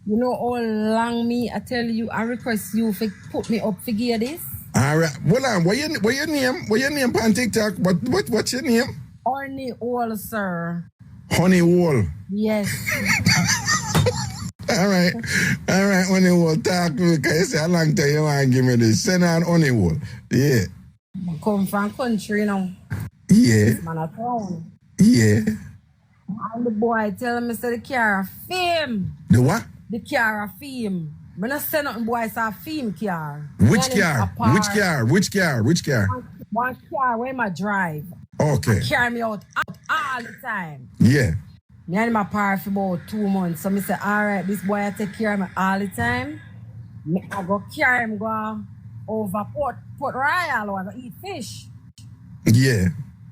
You know how long me I tell you I request you for put me up figure this? Alright. Hold on, what your name? What your name on TikTok? What's your name? Honey all, sir. Honey Wall. Yes. Alright, Honey Wall, talk to me, because you say a long time you want to give me this. Send on Honey Wall. Yeah. I come from country now. Yeah. This man a town. Yeah. And the boy tell me say the car a fame. The what? The car a fame. I not say nothing, boy, it's a fame car. Which car? Which car? One car where I drive. Okay. Carry me out all the time. Yeah. Me and my par for about 2 months. So I say, alright, this boy I take care of me all the time. I go carry him go over Port Royal or eat fish. Yeah.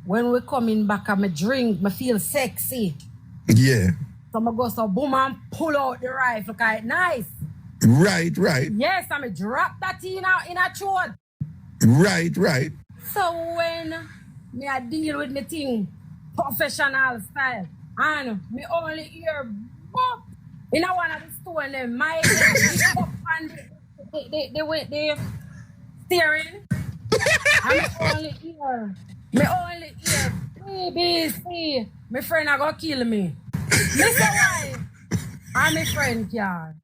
When we coming back and me drink, me feel sexy. Yeah. So I go so boom and pull out the rifle because it's nice. Right. Yes, I me drop that in a throat. Right. So when me I deal with me thing professional style and me only hear bop in one of the store them my up and they steering and me only hear BBC. My friend I go kill me. Me say why? I'm my friend car.